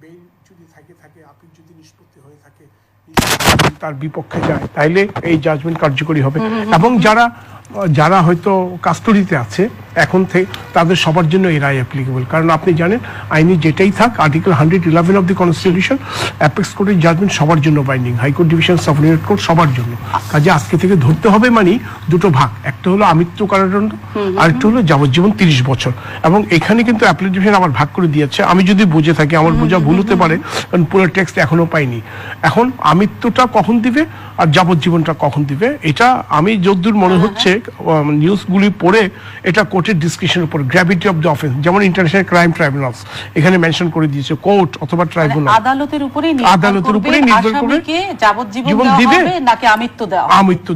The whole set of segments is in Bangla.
বেইল যদি থাকে আপিল যদি নিষ্পত্তি হয়ে থাকে তার বিপক্ষে যায়, তাইলে এই জাজমেন্ট কার্যকরী হবে। এবং যারা হয়তো কাস্টডিতে আছে এখন থেকে, তাদের সবার জন্য এই রায় অ্যাপ্লিকেবল। কারণ আপনি জানেন আইনি যেটাই থাক, article 111 of the constitution, apex কোর্টের জাজমেন্ট সবার জন্য binding, high court division, subordinate court সবার জন্য। কাজে আজকে থেকে ধরতে হবে মানে দুটো ভাগ, একটা হলো আমৃত্যু কারাদণ্ড, আর একটা হলো যাবজ্জীবন 30 বছর। এবং এখানে কিন্তু অ্যাপিলেট ডিভিশন আবার ভাগ করে দিয়েছে। আমি যদি বুঝে থাকি, আমার বোঝা ভুল হতে পারে, কারণ পুরো টেক্সট এখনো পাইনি। এখন আমৃত্যুটা কখন দিবে আর যাবজ্জীবনটা কখন দিবে, এটা আমি যতদূর মনে হচ্ছে নিউজগুলি পড়ে এটা কোর্টের ডিসক্রিপশনের উপর, গ্র্যাভিটি অফ দ্য অফেন্স, যেমন ইন্টারন্যাশনাল ক্রাইম ট্রাইব্যুনালস এখানে মেনশন করে দিয়েছে, কোর্ট অথবা ট্রাইব্যুনাল আদালতের উপরেই নির্ভর করবে যাবজ্জীবন দিবে নাকি আমৃত্যু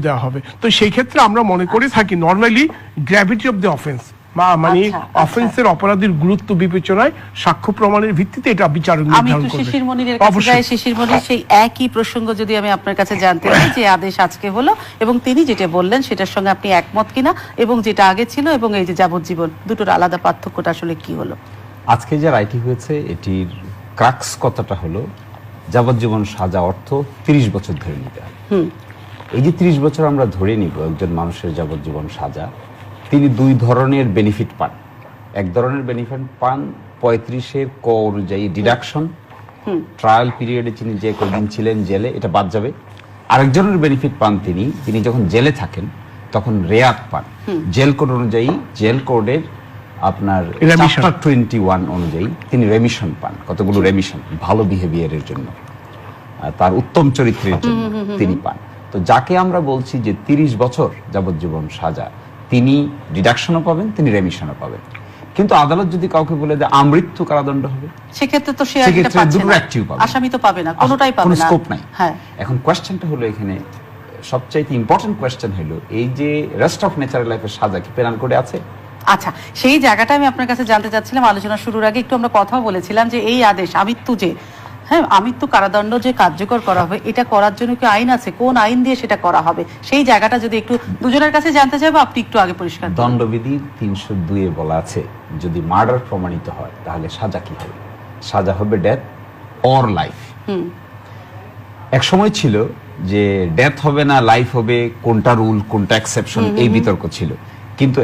দেওয়া হবে। তো সেই ক্ষেত্রে আমরা মনে করে থাকি normally gravity of the offence, মানে অফেন্সের অপরাধীর গুরুত্ব বিবেচনায় সাক্ষ্য প্রমাণের ভিত্তিতে এটা বিচারক নির্ধারণ করবে। শিশির মনিরের কাছে যাই। শিশির মনির, সেই একই প্রসঙ্গ যদি আমি আপনার কাছে জানতে চাই, যে আদেশ আজকে হলো এবং তিনি যেটা বললেন সেটার সঙ্গে আপনি একমত কিনা, এবং যেটা আগে ছিল এবং এই যে যাবজ্জীবন, দুটোর আলাদা পার্থক্যটা আসলে কি হলো? আজকে যে রায়টি হয়েছে এটির ক্রাক্স কথাটা হলো যাবজ্জীবন সাজা অর্থ 30 বছর ধরে নিতে হবে। এই যে 30 বছর আমরা ধরে নিব একজন মানুষের যাবজ্জীবন সাজা, তিনি দুই ধরনের বেনিফিট পান। এক ধরনের বেনিফিট পান 35-এর ক অনুযায়ী ডিডাকশন, ট্রায়াল পিরিয়ডে তিনি যে কদিন ছিলেন জেলে এটা বাদ যাবে। আরেকজনের বেনিফিট পান তিনি যখন জেলে থাকেন তখন রেয়াত পান, জেল কোড অনুযায়ী, জেল কোডের আপনার চ্যাপ্টার 21 অনুযায়ী তিনি রেমিশন পান। কতগুলো রেমিশন, ভালো বিহেভিয়ারের জন্য, তার উত্তম চরিত্রের জন্য তিনি পান। তো যাকে আমরা বলছি যে 30 বছর যাবজ্জীবন সাজা, তিনি ডিডাকশনও পাবেন, তিনি রেমিশনও পাবেন। কিন্তু আদালত যদি কাউকে বলে যে আমৃত্যু কারাদণ্ড হবে, সেক্ষেত্রে তো আসামি তো পাবে না, কোনোটাই পাবে না, স্কোপ নাই। এখন কোয়েশ্চেনটা হলো এখানে সবচাইতে ইম্পর্টেন্ট কোয়েশ্চেন হলো এই যে রেস্ট অফ ন্যাচারাল লাইফের সাজা কি পেনাল কোডে আছে? আচ্ছা, সেই জায়গাটা আমি আপনার কাছে জানতে চাচ্ছিলাম। আলোচনা শুরুর আগে একটু আমরা কথা বলেছিলাম যে এই আদেশ আমৃত্যু কারাদণ্ড যে কার্যকর করা হবে, এটা করার জন্য কি আইন আছে? কোন আইন দিয়ে সেটা করা হবে? সেই জায়গাটা যদি একটু দুজনের কাছে জানতে চাইবো, আপনি একটু আগে পরিষ্কার। দণ্ডবিধি 302 এ বলা আছে যদি মার্ডার প্রমাণিত হয় তাহলে সাজা কি হবে? সাজা হবে ডেথ অর লাইফ। এক সময় ছিল যে ডেথ হবে না লাইফ হবে, কোনটা রুল কোনটা এক্সেপশন, এই বিতর্ক ছিল। কিন্তু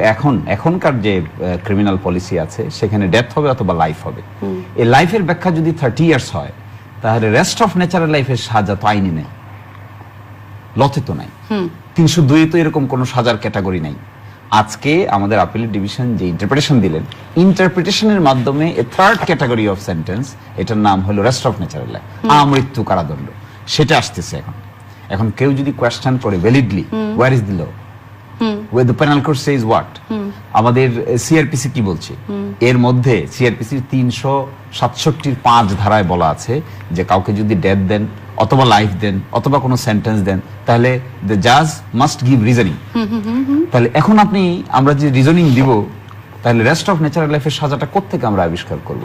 এখনকার যে ক্রিমিনাল পলিসি আছে সেখানে ডেথ হবে অথবা লাইফ হবে। এই লাইফের ব্যাখ্যা যদি 30 ইয়ার্স হয়, তাহলে রেস্ট অফ ন্যাচারাল লাইফের সাজা তো আইনে নেই, লতে তো নাই। 302 তো এরকম কোন সাজার ক্যাটাগরি নাই। আজকে আমাদের আপিলেট ডিভিশন যে ইন্টারপ্রিটেশন দিলেন, ইন্টারপ্রিটেশনের মাধ্যমে এ থার্ড ক্যাটাগরি অফ সেন্টেন্স, এটার নাম হলো রেস্ট অফ ন্যাচারাল লাইফ, আমৃত্যু কারাদণ্ড, সেটা আসতেছে। এখন কেউ যদি কোয়েশ্চেন করে validly, where is the law, where the penal code says what, আমাদের সিআরপিসি কি বলছে? এর মধ্যে সিআরপিসির 367-র 5 ধারায় বলা আছে যে কাউকে যদি ডেথ দেন অথবা লাইফ দেন অথবা কোনো সেন্টেন্স দেন, তাহলে দ্য জাজ মাস্ট গিভ রিজনিং। তাহলে এখন আমরা যে রিজনিং দিব, তাহলে রেস্ট অফ ন্যাচারাল লাইফের সাজাটা কোত্থেকে আমরা আবিষ্কার করব?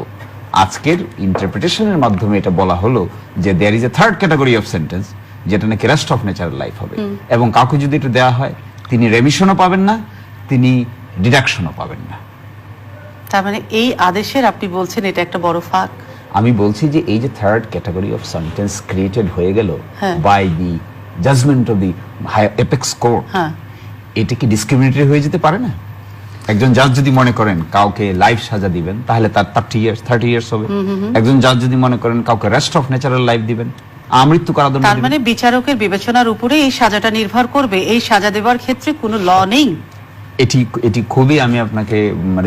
আজকের ইন্টারপ্রিটেশনের মাধ্যমে এটা বলা হলো যে there is a third category of sentence, যেটা নাকি রেস্ট অফ ন্যাচারাল লাইফ হবে। এবং কাউকে যদি এটা দেওয়া হয়, তিনি রেমিশনও পাবেন না, তিনি ডিডাকশনও পাবেন না। তার মানে এই আদেশের আপনি বলছেন এটা একটা বড় ফাঁক। আমি বলছি যে এই যে third category of sentence created হয়ে গেল by the judgment of the apex court, এটা কি ডিসক্রিমিনেটরি হয়ে যেতে পারে না? একজন জাজ যদি মনে করেন কাউকে লাইফ সাজা দিবেন, তাহলে তার 30 ইয়ার্স হবে। একজন জাজ যদি মনে করেন কাউকে রেস্ট অফ ন্যাচারাল লাইফ দিবেন, আমৃত্যু কারাদণ্ড, তার মানে বিচারকের বিবেচনার উপরে এই সাজাটা নির্ভর করবে। এই সাজা দেওয়ার ক্ষেত্রে কোনো ল নেই। এটি খুবই আমি আপনাকে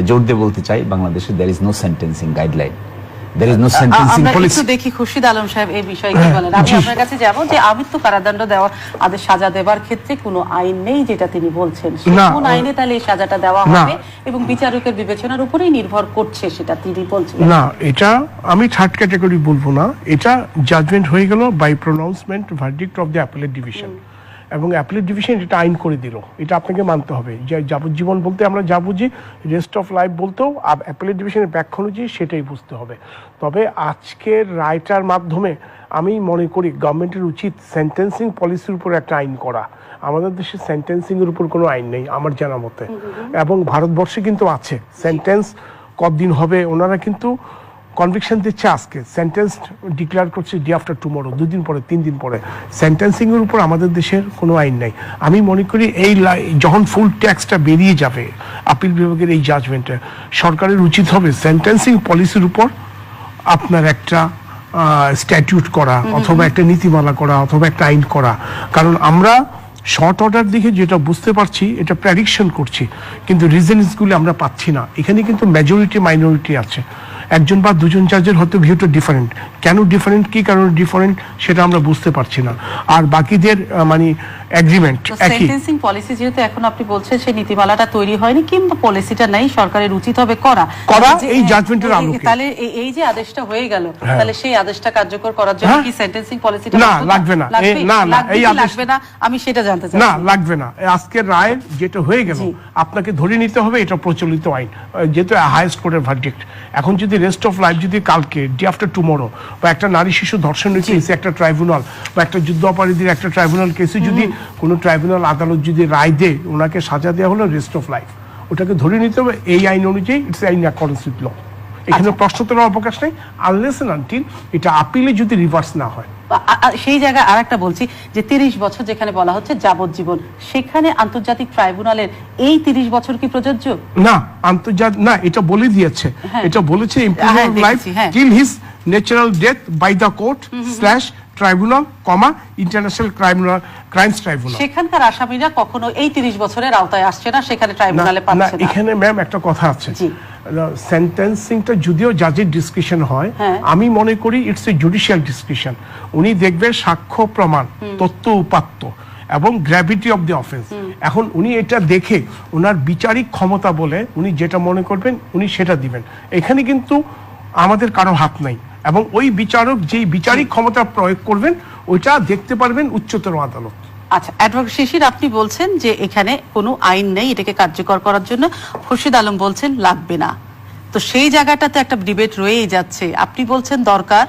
জোর দিয়ে বলতে চাই, বাংলাদেশে there is no sentencing guideline, there is no sentencing policy। আমরা একটু দেখি খুরশিদ আলম সাহেব এই বিষয়ে কি বলেন। আমি আপনার কাছে যাব যে আমৃত্যু কারাদণ্ড দেওয়ার আদেশ সাজা দেওয়ার ক্ষেত্রে কোনো আইন নেই যেটা তিনি বলছেন, কোন আইনে তাহলে এই সাজাটা দেওয়া হবে এবং বিচারকের বিবেচনার উপরেই নির্ভর করছে, সেটা তিনি বলছেন না। এটা আমি থার্ড ক্যাটাগরি বলবো না, এটা জাজমেন্ট হয়ে গেল by pronouncement verdict of the appellate division, এবং অ্যাপিলেট ডিভিশন এটা আইন করে দিল। এটা আপনাকে মানতে হবে যে যাবজ্জীবন বলতে আমরা যা বুঝি, রেস্ট অফ লাইফ বলতেও অ্যাপিলেট ডিভিশনের ব্যাখ্যা অনুযায়ী সেটাই বুঝতে হবে। তবে আজকের রায়টার মাধ্যমে আমি মনে করি গভর্নমেন্টের উচিত সেন্টেন্সিং পলিসির উপর একটা আইন করা। আমাদের দেশে সেন্টেন্সিং এর উপর কোনো আইন নেই আমার জানা মতে, এবং ভারতবর্ষে কিন্তু আছে। সেন্টেন্স কতদিন হবে ওনারা কিন্তু কনভিকশন দিচ্ছে আজকে, সেন্টেন্স ডিক্লেয়ার করছে ডে আফটার টুমরো, 2 দিন পরে 3 দিন পরে। সেন্টেন্সিং এর উপর আমাদের দেশের কোনো আইন নাই। আমি মনে করি যখন ফুল ট্যাক্সটা বেরিয়ে যাবে আপিল বিভাগের এই জাজমেন্টে, সরকারের উচিত হবে সেন্টেন্সিং পলিসির উপর আপনার একটা স্ট্যাটিউট করা, অথবা একটা নীতিমালা করা, অথবা একটা আইন করা। কারণ আমরা শর্ট অর্ডার দেখে যেটা বুঝতে পারছি, এটা প্রেডিকশন করছি, কিন্তু রিজনসগুলি আমরা পাচ্ছি না। এখানে কিন্তু মেজরিটি মাইনরিটি আছে, একজন বা দুজন জাজের হয়তো ভিউটা ডিফারেন্ট। কেন ডিফারেন্ট, কি কারণে ডিফারেন্ট, সেটা আমরা বুঝতে পারছি না। আর বাকিদের মানে এগ্রিমেন্ট একই। সেন্টেন্সিং পলিসি যেহেতু এখন আপনি বলছেন সেই নীতিমালাটা তৈরি হয়নি কিংবা পলিসিটা নাই, সরকারের উচিত হবে করা এই জাজমেন্টের আলোকে। তাহলে এই যে আদেশটা হয়ে গেল, তাহলে সেই আদেশটা কার্যকর করার জন্য কি সেন্টেন্সিং পলিসিটা না লাগবে না, না এই আদেশ লাগবে না, আমি সেটা জানতে চাই। না লাগবে না, আজকের রায় যেটা হয়ে গেল আপনাকে ধরে নিতে হবে এটা প্রচলিত আইন, যেহেতু হাইয়েস্ট কোর্টের ভার্ডিক্ট। এখন যদি রেস্ট অফ লাইফ যদি কালকে ডে আফটার টুমরো বা একটা নারী শিশু ধর্ষণের কেসে একটা ট্রাইব্যুনাল বা একটা যুদ্ধ অপরাধীর একটা ট্রাইব্যুনাল কেসে যদি কোনো ট্রাইব্যুনাল আদালত যদি রায় দেয় ওনাকে সাজা দেওয়া হলো রেস্ট অফ লাইফ, ওটাকে ধরে নিতে হবে এই আইন অনুযায়ী, ইটস আইন অ্যাকর্ডেন্স উইথ ল। এখানে প্রশ্ন তোলার অবকাশ নেই আনলেস এন্ড আনটিল এটা আপিলে যদি রিভার্স না হয়। সেই জায়গায় আরেকটা বলছি যে 30 বছর যেখানে বলা হচ্ছে যাবজ্জীবন, সেখানে আন্তর্জাতিক ট্রাইব্যুনালের এই 30 বছর কি প্রযোজ্য? না, আন্তর্জাতিক না, এটা বলে দিয়েছে, এটা বলেছে imprisonment life till his natural death by the court / tribunal, international crimes tribunal. সেখানকার আসামিরা কখনো এই 30 বছরের আওতায় আসছে না, সেখানে ট্রাইব্যুনালে পাচ্ছে না। এখানে ম্যাম একটা কথা আছে, সেন্টেন্সিংটা যদিও জাজের ডিসক্রিপশন হয়, আমি মনে করি ইটস এ জুডিশিয়াল ডিসক্রিপশন। উনি দেখবেন সাক্ষ্য প্রমাণ, তথ্য উপাত্ত এবং গ্র্যাভিটি অফ দি অফেন্স। এখন উনি এটা দেখে ওনার বিচারিক ক্ষমতা বলে উনি যেটা মনে করবেন উনি সেটা দিবেন। এখানে কিন্তু আমাদের কারো হাত নাই, এবং ওই বিচারক যেই বিচারিক ক্ষমতা প্রয়োগ করবেন ওইটা দেখতে পারবেন উচ্চতর আদালত। আচ্ছা, অ্যাডভোকেট শিশির, আপনি বলছেন যে এখানে কোনো আইন নেই এটাকে কার্যকর করার জন্য, খুরশিদ আলম বলছেন লাগবে না। তো সেই জায়গাটাতে একটা ডিবেট রয়েই যাচ্ছে, আপনি বলছেন দরকার,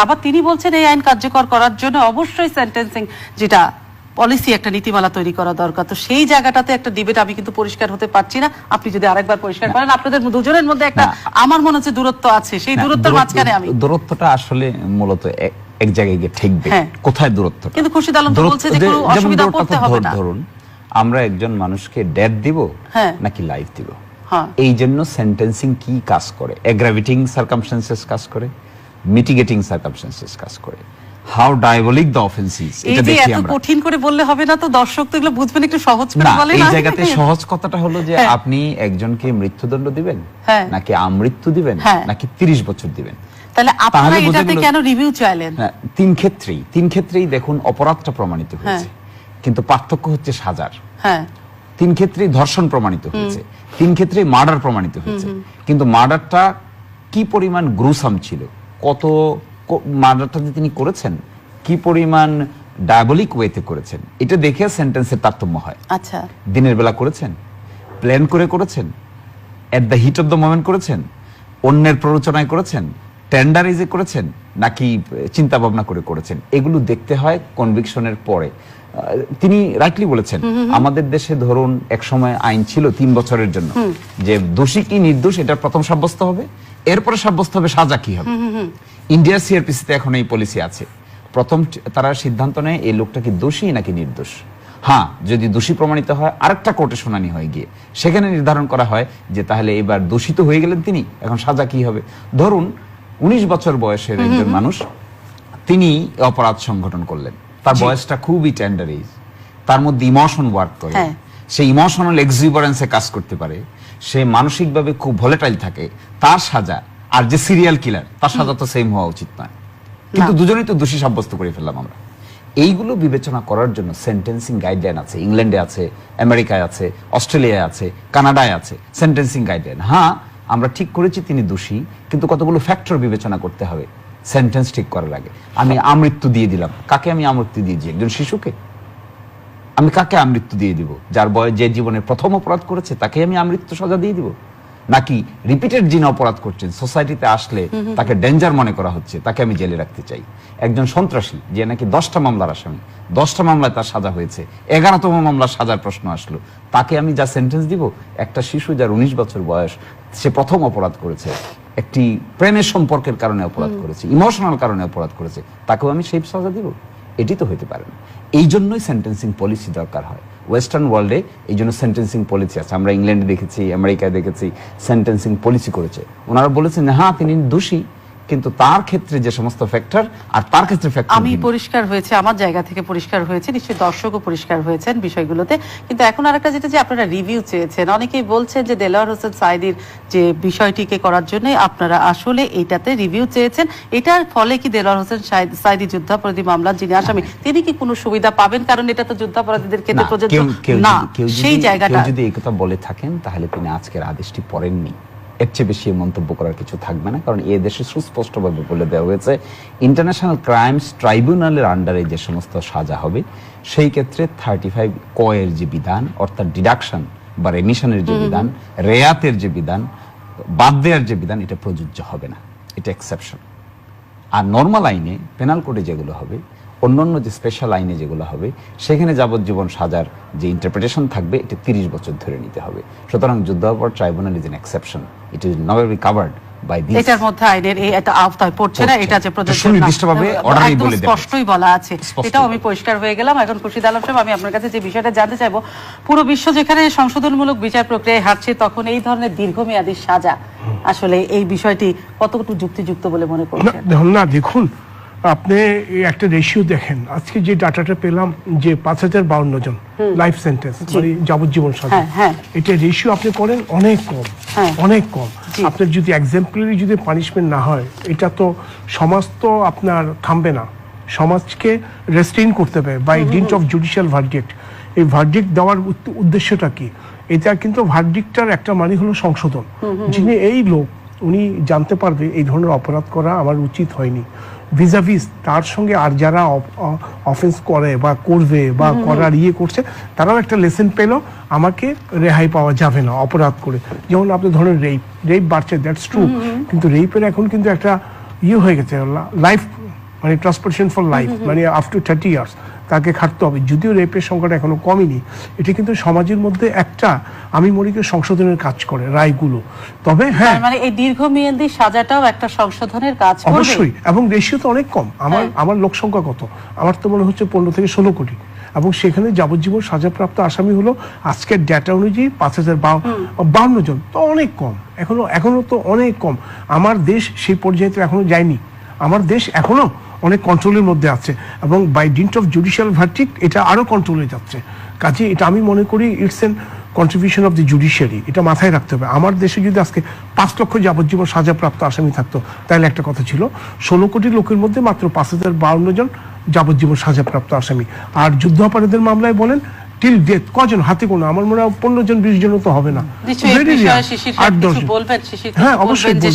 আবার তিনি বলছেন এই আইন কার্যকর করার জন্য অবশ্যই সেন্টেন্সিং যেটা পলিসি একটা নীতিমালা তৈরি করা দরকার। তো সেই জায়গাটাতে একটা ডিবেট আমি কিন্তু পরিষ্কার হতে পারছি না, আপনি যদি আরেকবার পরিষ্কার করেন। আপনাদের দুজনের মধ্যে একটা আমার মনে হচ্ছে দূরত্ব আছে, সেই দূরত্বের মাঝখানে আমি দূরত্বটা আসলে মূলত এক জায়গায় গিয়ে ঠেকবে, কোথায় দূরত্ব? কিন্তু খুরশিদ আলম তো বলছে যে কোনো অসুবিধা পড়তে হবে না। ধরুন আমরা একজন মানুষকে ডেথ দিব নাকি লাইফ দিব, এই জন্য সেন্টেন্সিং কি কাজ করে? এগ্রাভেটিং সারকামস্ট্যান্সেস কাজ করে, মিটিগেটিং সারকামস্ট্যান্সেস কাজ করে, how diabolic the offence is, এটা দেখি আমরা। এত কঠিন করে বললে হবে না তো, দর্শক তো এগুলো বুঝবেন, একটু সহজ করে বলেন। এই জায়গাতে সহজ কথাটা হলো যে আপনি একজনকে মৃত্যুদণ্ড দিবেন নাকি আমৃত্যু দিবেন নাকি 30 বছর দিবেন। তাহলে আপনারা এটাতে কেন রিভিউ চাইলেন? তিন ক্ষেত্রেই দেখুন অপরাধটা প্রমাণিত হয়েছে, কিন্তু পার্থক্য হচ্ছে সাজার। 3 ক্ষেত্রেই ধর্ষণ প্রমাণিত হয়েছে, 3 ক্ষেত্রেই মার্ডার প্রমাণিত হয়েছে, কিন্তু মার্ডারটা কি পরিমাণ গ্রুসাম ছিল, কত মার্ডারটা যে তিনি করেছেন কি পরিমাণ ডায়াবলিক ওয়েতে করেছেন, এটা দেখে সেন্টেন্সের তারতম্য হয়। আচ্ছা, দিনের বেলা করেছেন, প্ল্যান করে করেছেন, at the heat of the moment করেছেন, অন্যের প্ররোচনায় করেছেন, টেন্ডারাইজে করেছেন, নাকি চিন্তা ভাবনা করে করেছেন, এগুলো দেখতে হয় কনভিকশনের পরে। তিনি রাইটলি বলেছেন, আমাদের দেশে ধরুন এক সময় আইন ছিল 3 বছরের জন্য, যে দোষী কি নির্দোষ এটা প্রথম সাব্যস্ত হবে, এরপরে সাব্যস্ত হবে সাজা কি হবে। ইন্ডিয়ার সিআরপিসিতে এখন এই পলিসি আছে, প্রথম তারা সিদ্ধান্ত নেয় এই লোকটা কি দোষী নাকি নির্দোষ। যদি দোষী প্রমাণিত হয় আরেকটা কোর্টে শুনানি হয়ে গিয়ে সেখানে নির্ধারণ করা হয় যে তাহলে এবার দোষিত হয়ে গেলেন তিনি, এখন সাজা কি হবে। ধরুন 19 বছর বয়সের একজন মানুষ, তিনি অপরাধ সংগঠন করলেন, তার বয়সটা খুবই টেন্ডার এজ, তার মধ্যে ইমোশন ওয়ার্ক করে, সে ইমোশনাল এক্সিউবারেন্সে কাজ করতে পারে, সে মানসিকভাবে খুব ভোলেটাইল থাকে, তার সাজা আর যে সিরিয়াল কিলার তার সাজা তো সেম হওয়া উচিত নয়, কিন্তু দুজনেই তো দোষী সাব্যস্ত করে ফেললাম আমরা। এইগুলো বিবেচনা করার জন্য সেন্টেন্সিং গাইডলাইন আছে, ইংল্যান্ডে আছে, আমেরিকায় আছে, অস্ট্রেলিয়ায় আছে, কানাডায় আছে সেন্টেন্সিং গাইডলাইন। আমরা ঠিক করেছি তিনি দোষী, কিন্তু কতগুলো ফ্যাক্টর বিবেচনা করতে হবে সেন্টেন্স ঠিক করার আগে। আমি আমৃত্যু দিয়ে দিলাম, কাকে আমি আমৃত্যু দিয়েছি? একজন শিশুকে। আমি কাকে আমৃত্যু দিয়ে দিব? যার বয়স, যে জীবনের প্রথম অপরাধ করেছে তাকে আমি আমৃত্যু সাজা দিয়ে দিব, নাকি রিপিটেড যিনি অপরাধ করছেন, সোসাইটিতে আসলে তাকে ডেঞ্জার মনে করা হচ্ছে, তাকে আমি জেলে রাখতে চাই? একজন সন্ত্রাসী যে নাকি 10টা মামলার আসামি, 10টা মামলায় তার সাজা হয়েছে, 11তম মামলার সাজার প্রশ্ন আসলো, তাকে আমি যা সেন্টেন্স দিব? একটা শিশু যার 19 বছর বয়স, সে প্রথম অপরাধ করেছে, একটি প্রেমের সম্পর্কের কারণে অপরাধ করেছে, ইমোশনাল কারণে অপরাধ করেছে, তাকেও আমি সেই সাজা দিব? এটি তো হইতে পারে না। এই জন্যই সেন্টেন্সিং পলিসি দরকার হয়। ওয়েস্টার্ন ওয়ার্ল্ডে এই জন্য সেন্টেন্সিং পলিসি আছে। আমরা ইংল্যান্ডে দেখেছি, আমেরিকায় দেখেছি, সেন্টেন্সিং পলিসি করেছে। ওনারা বলেছেন হ্যাঁ তিনি দোষী, কিন্তু তার ক্ষেত্রে যে সমস্ত ফ্যাক্টর আর তার ক্ষেত্রে ফ্যাক্টর আমি পরিষ্কার হয়েছে, আমার জায়গা থেকে পরিষ্কার হয়েছে, নিশ্চয়ই দর্শকও পরিষ্কার হয়েছেন বিষয়গুলোতে। কিন্তু এখন আরেকটা যেটা যে আপনারা রিভিউ চেয়েছেন, অনেকেই বলছেন যে দেলোয়ার হোসেন সাঈদীর যে বিষয়টিকে করার জন্য আপনারা আসলে এইটাতে রিভিউ চেয়েছেন। এটার ফলে কি দেলোয়ার হোসেন সাঈদী যুদ্ধাপরাধী মামলার যিনি আসামি তিনি কি কোনো সুবিধা পাবেন? কারণ এটা তো যুদ্ধাপরাধীদের ক্ষেত্রে প্রযোজ্য না। সেই জায়গাটা যদি এই কথা বলে থাকেন তাহলে তিনি আজকের আদেশটি পড়েননি। এর চেয়ে বেশি মন্তব্য করার কিছু থাকবে না, কারণ এই দেশে সুস্পষ্টভাবে বলে দেওয়া হয়েছে ইন্টারন্যাশনাল ক্রাইমস ট্রাইব্যুনালের আন্ডারে যে সমস্ত সাজা হবে সেই ক্ষেত্রে 35 ক এর যে বিধান, অর্থাৎ ডিডাকশন বা রেমিশনের যে বিধান, রেয়াতের যে বিধান, বাদ দেওয়ার যে বিধান, এটা প্রযোজ্য হবে না, এটা এক্সেপশন। আর নর্মাল আইনে পেনাল কোডে যেগুলো হবে, অন্যান্য যে স্পেশাল আইনে যেগুলো হবে, সেখানে যাবজ্জীবন সাজার যে ইন্টারপ্রিটেশন থাকবে এটা 30 বছর ধরে নিতে হবে। সুতরাং যুদ্ধাপরাধ tribunal is an exception, it is not covered by this. এটার মধ্যে আইনের এই একটা আওতায় পড়ছে না, এটা যে প্রযোজ্য না, সুনির্দিষ্টভাবে অর্ডারই বলে দেওয়া স্পষ্টই বলা আছে। এটাও আমি পরিষ্কার হয়ে গেলাম। এখন খুরশিদ আলম সাহেব, আমি আপনার কাছে যে বিষয়টা জানতে চাইবো, পুরো বিশ্ব যেখানে সংশোধনমূলক বিচার প্রক্রিয়ায় হাঁটছে, তখন এই ধরনের দীর্ঘমেয়াদী সাজা আসলে এই বিষয়টি কতটুকু যুক্তিযুক্ত বলে মনে করছেন? দেখুন আপনি একটা রেশিও দেখেন, আজকে যে ডাটাটা পেলাম যে 5052 জন লাইফ সেন্টেন্স মানে যাবজ্জীবন সাজা, এটা রেশিও আপনি করেন অনেক কম, অনেক কম। আপনার যদি এক্সাম্পলারি যদি পানিশমেন্ট না হয়, এটা তো সমাজ তো আপনার থামবে না, সমাজকে রেস্ট্রেইন করতে হবে by dint of judicial verdict. এই ভার্ডিক্ট দেওয়ার উদ্দেশ্যটা কি? এটা কিন্তু ভার্ডিক্টটার একটা মানে হলো সংশোধন। যিনি এই লোক উনি জানতে পারবে এই ধরনের অপরাধ করা আমার উচিত হয়নি, ভিজাভিস তার সঙ্গে আর যারা অফেন্স করে বা করবে বা করার করছে, তারাও একটা লেসন পেল, আমাকে রেহাই পাওয়া যাবে না অপরাধ করে। যেমন আপনি ধরেন রেপ বাড়ছে, দ্যাটস ট্রু, কিন্তু রেপের এখন কিন্তু একটা হয়ে গেছে লাইফ, মানে ট্রান্সপোর্টেশন ফর লাইফ, মানে আপ টু 30 ইয়ার্স তাকে খাটতে হবে। যদিও রেপের সংখ্যাটা এখনো কমেনি, এটা কিন্তু সমাজের মধ্যে একটা আমি মনে করি সংশোধনের কাজ করে রায়গুলো। তবে হ্যাঁ, মানে এই দীর্ঘমেয়াদী সাজাটাও একটা সংশোধনের কাজ করবে অবশ্যই, এবং রেশিও তো অনেক কম। আমার লোক সংখ্যা কত? আমার তো মনে হচ্ছে 15 থেকে 16 কোটি, এবং সেখানে যাবজ্জীবন সাজাপ্রাপ্ত আসামি হলো আজকের ডেটা অনুযায়ী 5052 জন, তো অনেক কম। এখনো তো অনেক কম। আমার দেশ সেই পর্যায়ে তো এখনো যায়নি, আমার দেশ এখনো অনেক কন্ট্রোলের মধ্যে আছে, এবং by dint of judicial verdict এটা আরো কন্ট্রোলে যাচ্ছে। কাজে এটা আমি মনে করি it's an contribution of the judiciary, এটা মাথায় রাখতে হবে। আমার দেশে যদি আজকে 5 লক্ষ যাবজ্জীবন সাজাপ্রাপ্ত আসামি থাকতো, তাহলে একটা কথা ছিল 16 কোটি লোকের মধ্যে মাত্র 5052 জন যাবজ্জীবন সাজাপ্রাপ্ত আসামি। আর যুদ্ধাপরাধের মামলায় বলেন টিল ডেথ কজন হাতে কোনো, আমার মনে হয় 15 জন 20 জনও তো হবে না।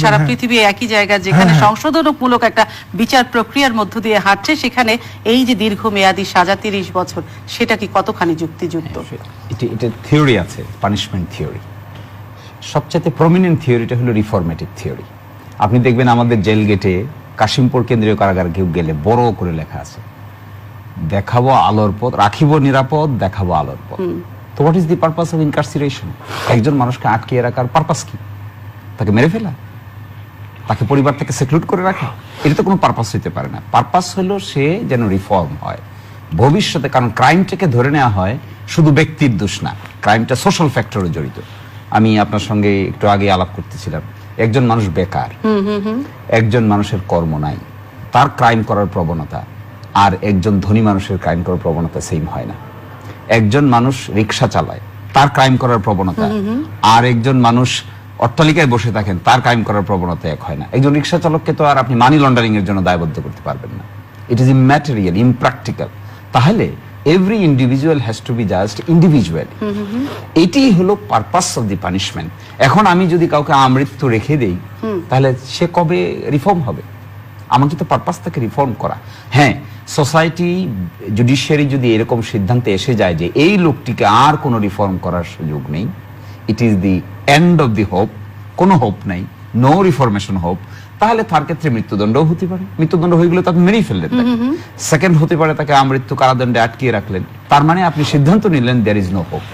সারা পৃথিবী একই জায়গা যেখানে সংশোধনমূলক একটা বিচার প্রক্রিয়ার মধ্য দিয়ে হাঁটছে, সেখানে এই যে দীর্ঘমেয়াদী সাজা 30 বছর, সেটা কি কতখানি যুক্তিযুক্ত? এটা থিওরি আছে, পানিশমেন্ট থিওরি। সবচেয়ে প্রমিনেন্ট থিওরিটা হলো রিফরমেটিভ থিওরি। আপনি দেখবেন আমাদের জেল গেটে কাশিমপুর কেন্দ্রীয় কারাগার কেউ গেলে বড় করে লেখা আছে, দেখাবো আলোর পথ, রাখিব নিরাপদ, দেখাবো আলোর পথ। তো what is the purpose of incarceration? একজন মানুষকে আটকিয়ে রাখার পারপাস কি? তাকে মেরে ফেলা, তাকে পরিবার থেকে সেক্লুড করে রাখা? এটা তো কোনো পারপাস হইতে পারে না। পারপাস হলো সে যেন রিফর্ম হয় ভবিষ্যতে, কারণ ক্রাইমটাকে ধরে নেওয়া হয় শুধু ব্যক্তির দোষ না, ক্রাইমটা সোশ্যাল ফ্যাক্টরে জড়িত। আমি আপনার সঙ্গে একটু আগে আলাপ করতেছিলাম, একজন মানুষ বেকার, একজন মানুষের কর্ম নাই, তার ক্রাইম করার প্রবণতা আর একজন ধনী মানুষের ক্রাইম করার প্রবণতা সেম হয় না। একজন মানুষ রিক্সা চালায়, তার ক্রাইম করার প্রবণতা, আর একজন মানুষ অট্টালিকায় বসে থাকেন, তার ক্রাইম করার প্রবণতা এক হয় না। একজন রিক্সা চালককে তো আর আপনি মানি লন্ডারিং এর জন্য দায়বদ্ধ করতে পারবেন না, ইট ইজ ইম্যাটেরিয়াল, ইমপ্র্যাকটিক্যাল। তাহলে every individual has to be judged individually. এটি হলো পারপাস অফ দি পানিশমেন্ট। এখন আমি যদি কাউকে আমৃত্যু রেখে দেই, তাহলে সে কবে রিফর্ম হবে? আমাকে তো পারপাস থেকে রিফর্ম করা। হ্যাঁ, সোসাইটি জুডিশিয়ারি যদি এরকম সিদ্ধান্তে এসে যায় যে এই লোকটিকে আর কোনো রিফর্ম করার সুযোগ নেই, it is the end of the hope, কোনো হোপ নাই, নো রিফরমেশন হোপ, তাহলে তার ক্ষেত্রে মৃত্যুদণ্ডও হতে পারে। মৃত্যুদণ্ড হয়ে গেলে তাকে মেরেই ফেললেন। সেকেন্ড হতে পারে তাকে আমৃত্যু কারাদণ্ডে আটকিয়ে রাখলেন, তার মানে আপনি সিদ্ধান্ত নিলেন দেয়ার ইজ নো হোপ।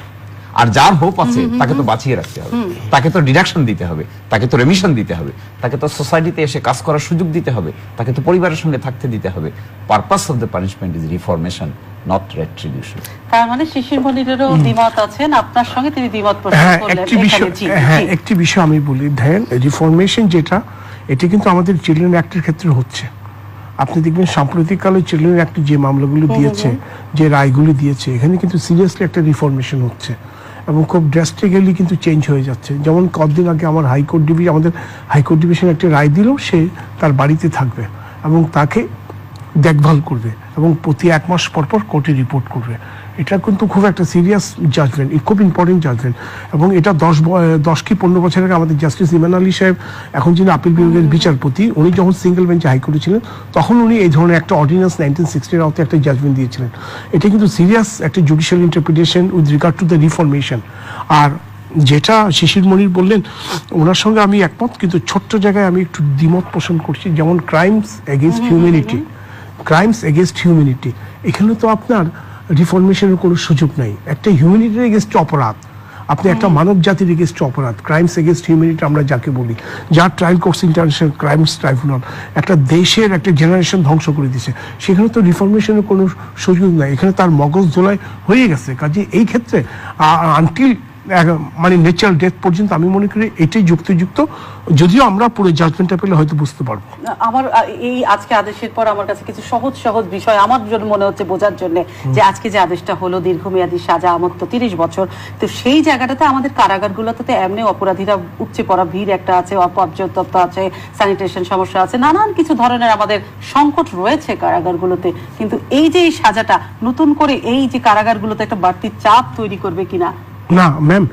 আর যার হোপ আছে তাকে তো বাঁচিয়ে রাখতে হবে, তাকে তো ডিডাকশন দিতে হবে, তাকে তো রেমিশন দিতে হবে, তাকে তো সোসাইটিতে এসে কাজ করার সুযোগ দিতে হবে, তাকে তো পরিবারের সঙ্গে থাকতে দিতে হবে। Purpose of the punishment is reformation, not retribution. তার মানে শিশির মনিরেরও দ্বিমত আছেন আপনার সঙ্গে, তিনি দ্বিমত প্রকাশ হ্যাঁ, করলেন একটি এখানে। বিষয়, জি, হ্যাঁ, জি। একটি বিষয় আমি বলি, দেখেন রিফরমেশন যেটা, এটা কিন্তু আমাদের চিলড্রেন অ্যাক্টের ক্ষেত্রে হচ্ছে। আপনি দেখবেন সাম্প্রতিককালে চিলড্রেন অ্যাক্টে যে মামলাগুলো দিয়েছে, যে রায়গুলি দিয়েছে, এখানে কিন্তু সিরিয়াসলি একটা রিফরমেশন হচ্ছে এবং খুব ড্রাস্টিক্যালি কিন্তু চেঞ্জ হয়ে যাচ্ছে। যেমন কতদিন আগে আমাদের হাইকোর্ট ডিভিশন একটা রায় দিল, সে তার বাড়িতে থাকবে এবং তাকে দেখভাল করবে এবং প্রতি 1 মাস পর পর কোর্টে রিপোর্ট করবে। এটা কিন্তু খুব একটা সিরিয়াস জাজমেন্ট, খুব ইম্পর্টেন্ট জাজমেন্ট। এবং এটা 10 কি 15 বছর আগে আমাদের জাস্টিস ইমান আলী সাহেব, এখন যিনি আপিল বিভাগের বিচারপতি, উনি যখন সিঙ্গেল বেঞ্চে হাইকোর্টে ছিলেন, তখন উনি এই ধরনের একটা অর্ডিন্যান্স 1960 আওতায় একটা জাজমেন্ট দিয়েছিলেন। এটা কিন্তু সিরিয়াস একটা judicial interpretation with regard to the reformation. আর যেটা শিশির মনির বললেন, ওনার সঙ্গে আমি একমত, কিন্তু ছোট্ট জায়গায় আমি একটু দ্বিমত পোষণ করছি। যেমন ক্রাইমস এগেইনস্ট হিউম্যানিটি, এখানে তো আপনার রিফরমেশনের কোনো সুযোগ নাই। একটা হিউম্যানিটির এগেইনস্ট অপরাধ, আপনি একটা মানব জাতির এগেইনস্ট অপরাধ, ক্রাইমস এগেইনস্ট হিউম্যানিটি আমরা যাকে বলি, যার ট্রায়াল করছে ইন্টারন্যাশনাল ক্রাইমস ট্রাইব্যুনাল, একটা দেশের একটা জেনারেশন ধ্বংস করে দিছে, সেখানে তো রিফরমেশনের কোনো সুযোগ নাই। এখানে তার মগজ ধোলাই হয়ে গেছে। কাজে এই ক্ষেত্রে আনটিল মানে ন্যাচারাল ডেথ পর্যন্ত আমি মনে করি এটাই যুক্তিযুক্ত, যদিও আমরা পুরো জাজমেন্টটা পেলে হয়তো বুঝতে পারবো। আমার এই আজকে আদেশের পর আমার কাছে কিছু সহজ সহজ বিষয় আমার জন্য মনে হচ্ছে বোঝার জন্য, যে আজকে যে আদেশটা হলো দীর্ঘমেয়াদী সাজা আমত্ত 30 বছর, তো সেই জায়গাটাতে আমাদের কারাগারগুলোতে তো এমনি অপরাধীরা উপচে পড়া ভিড় একটা আছে, অপর্যাপ্ত আছে, স্যানিটেশন সমস্যা আছে, নানান কিছু ধরনের আমাদের সংকট রয়েছে কারাগারগুলোতে। কিন্তু এই যে এই সাজাটা নতুন করে এই যে কারাগারগুলোতে একটা বাড়তি চাপ তৈরি করবে কিনা? না ম্যাম,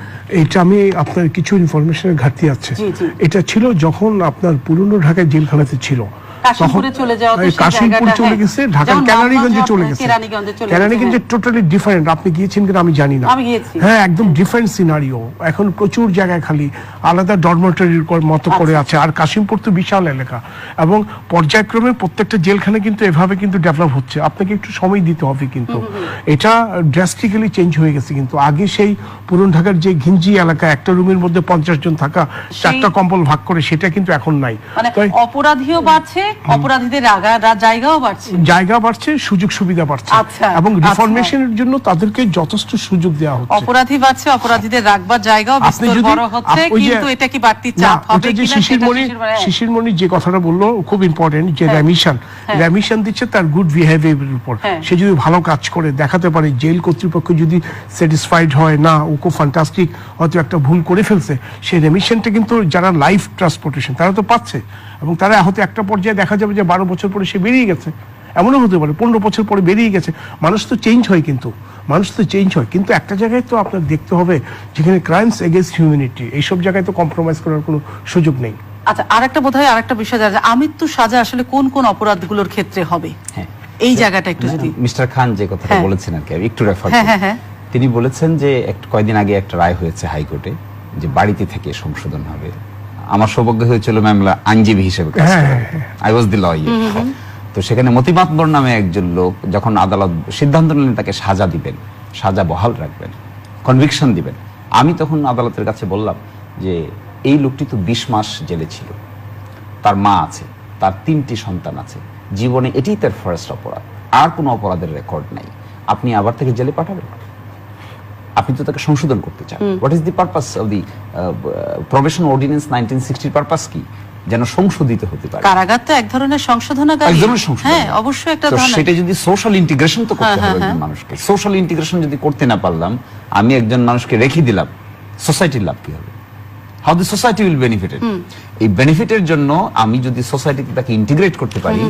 এটা আমি আপনার কিছু ইনফরমেশনের ঘাটতি আছে। জি, জি। এটা ছিল যখন আপনার পুরনো ঢাকায় জেলখানাতে ছিল, কাশিমপুরে চলে যাওয়া তো সেই কাশিমপুর জায়গাটা, চলে হ্যাঁ। গেছে, ঢাকার যেমন কেরানীগঞ্জে চলে গেছে। কেরানীগঞ্জে চলে গেছে, কেরানীগঞ্জে হ্যাঁ। Totally different. আপনি গিয়েছেন কিনা আমি জানি না। আমি গিয়েছি। হ্যাঁ, একদম ডিফারেন্ট সিনারিও। এখন প্রচুর জায়গায় খালি আলাদা ডরমেটরির মতো করে আছে। আর কাশিমপুর তো বিশাল এলাকা এবং পর্যায়ক্রমে প্রত্যেকটা জেলখানে কিন্তু এভাবে কিন্তু ডেভেলপ হচ্ছে। আপনাকে একটু সময় দিতে হবে, কিন্তু এটা ড্রাস্টিক্যালি চেঞ্জ হয়ে গেছে। কিন্তু আগে সেই পুরনো ঢাকার যে ঘিঞ্জি এলাকা, একটা রুমের মধ্যে 50 জন থাকা, 4টা কম্বল ভাগ করে, সেটা কিন্তু এখন নাই। মানে তাই অপরাধীও বাড়ছে, অপরাধীদের জায়গাও বাড়ছে, জায়গা বাড়ছে, সুযোগ সুবিধা বাড়ছে, আচ্ছা, এবং আচ্ছা। রিফরমেশনের জন্য তাদেরকে যথেষ্ট সুযোগ দেওয়া হচ্ছে। অপরাধী বাড়ছে, অপরাধীদের রাখবার জায়গাও আপনি বিস্তর যদি বড় হচ্ছে, ওই যে- কিন্তু এটা কি বাড়তি না, চাপ হবে ওটা যে কিনা সেটা শিশির মণি যে কথাটা বললো খুব ইম্পর্টেন্ট, যে রেমিশন দিচ্ছে তার গুড বিহেভিয়ারের উপর। হ্যাঁ। সে যদি ভালো কাজ করে দেখাতে পারে, জেল কর্তৃপক্ষ যদি স্যাটিসফাইড হয়, না ও খুব ফ্যান্টাস্টিক, হয়তো একটা ভুল করে ফেলছে, সেই রেমিশনটা কিন্তু যারা লাইফ ট্রান্সপোর্টেশন তারা তো পাচ্ছে, এবং তারা হয়তো একটা পর্যায়ে দেখা যাবে যে 12 বছর পরে সে বেরিয়ে গেছে, এমনও হতে পারে 15 বছর পরে বেরিয়ে গেছে। মানুষ তো চেঞ্জ হয়, কিন্তু একটা জায়গায় তো আপনার দেখতে হবে, যেখানে ক্রাইমস এগেইনস্ট হিউম্যানিটি, এইসব জায়গায় তো কম্প্রোমাইজ করার কোনো সুযোগ নেই। আচ্ছা, আরেকটা বিষয় জানা যায়, আমৃত্যু সাজা আসলে কোন কোন অপরাধগুলোর ক্ষেত্রে হবে, হ্যাঁ, এই জায়গাটা একটু যদি। মিস্টার খান যে কথাটা হ্যাঁ। বলেছেন আর কি, আমি একটু রেফার হ্যাঁ, করি। হ্যাঁ, হ্যাঁ। তিনি বলেছেন যে কয়েকদিন আগে একটা রায় হয়েছে হাইকোর্টে, যে বাড়িতে থেকে সংশোধন হবে। আমার সৌভাগ্য হয়েছিল ম্যাম আইনজীবী হিসেবে কাজ হ্যাঁ, করার। I was the lawyer. তো সেখানে মতিমাতবর নামে একজন লোক, যখন আদালত সিদ্ধান্ত নিলেন তাকে সাজা দিবেন, সাজা বহাল রাখবেন, কনভিকশন দিবেন, আমি তখন আদালতের কাছে বললাম যে এই লোকটি তো 20 মাস জেলে ছিল, তার মা আছে, তার 3টি সন্তান আছে, জীবনে এটাই তার ফার্স্ট অপরাধ, আর কোনো অপরাধের রেকর্ড নাই, আপনি আবার থেকে জেলে পাঠাবেন? আপনি তো তাকে সংশোধন করতে চান। What is the purpose of the probation ordinance 1960? Purpose কি? যেন সংশোধিত হতে পারে। কারাগার তো এক ধরনের সংশোধনাগার, এক ধরনের সংশোধন। হ্যাঁ, অবশ্যই একটা তো ধরনের। সেটা যদি সোশ্যাল ইন্টিগ্রেশন তো করতে হবে একজন মানুষকে। সোশ্যাল ইন্টিগ্রেশন যদি করতে না পারলাম, আমি একজন মানুষকে রেখে দিলাম, সোসাইটির লাভ কি হবে? How the society will benefited? এই বেনিফিটের জন্য আমি যদি সোসাইটিতে তাকে ইন্টিগ্রেট করতে পারি,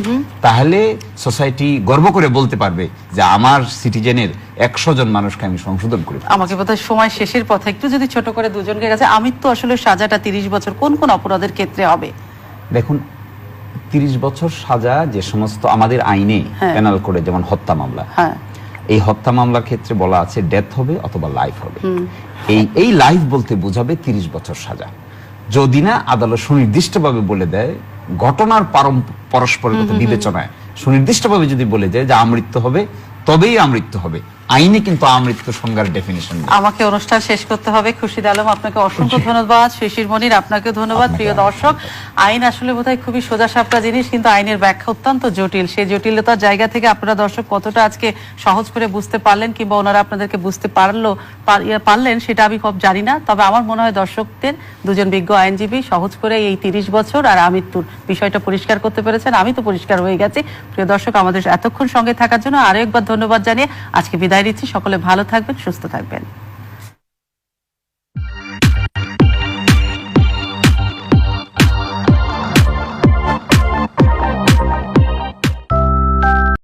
তাহলে সোসাইটি গর্ব করে বলতে পারবে যে আমার সিটিজেনের 100 জন মানুষকে আমি সংশোধন করি। আমাকে বোধহয় সময় শেষের পথে একটু যদি ছোট করে দুজনকে কাছে, আমৃত্যু আসলে সাজাটা 30 বছর কোন কোন অপরাধের ক্ষেত্রে হবে? দেখুন, 30 বছর সাজা যে সমস্ত আমাদের আইনে পেনাল করে, যেমন হত্যা মামলা, হ্যাঁ, এই হত্যা মামলার ক্ষেত্রে বলা আছে ডেথ হবে অথবা লাইফ হবে। এই লাইফ বলতে বোঝাবে 30 বছর সাজা, যদি না আদালত সুনির্দিষ্টভাবে বলে দেয়, ঘটনার পরস্পরের বিবেচনায় সুনির্দিষ্টভাবে যদি বলে যায় যে আমৃত্যু হবে, তবেই আমৃত্যু হবে, আইনে কিন্তু আমৃত্যু সংজ্ঞার ডেফিনিশন নেই। আমাকে অনুষ্ঠান শেষ করতে হবে। খুরশিদ আলম, আপনাকে অসংখ্য ধন্যবাদ। শিশির মনির, আপনাকেও ধন্যবাদ। প্রিয় দর্শক, আইন আসলে বোধহয় খুবই সোজা সাপটা জিনিস, কিন্তু আইনের ব্যাখ্যা অত্যন্ত জটিল। সেই জটিলতার জায়গা থেকে আপনারা দর্শক কতটা আজকে সহজ করে বুঝতে পারলেন, কিংবা ওনারা আপনাদেরকে বুঝতে পারলেন সেটা আমি খুব জানি না। তবে আমার মনে হয় দর্শকদের দুজন বিজ্ঞ আইনজীবী সহজ করে এই 30 বছর আর আমৃত্যুর বিষয়টা পরিষ্কার করতে পেরেছেন। আমি তো পরিষ্কার হয়ে গেছি। প্রিয় দর্শক, আমাদের এতক্ষণ সঙ্গে থাকার জন্য আরো একবার ধন্যবাদ জানিয়ে আজকে বিদায় নিচ্ছি। সকলে ভালো থাকবেন, সুস্থ থাকবেন।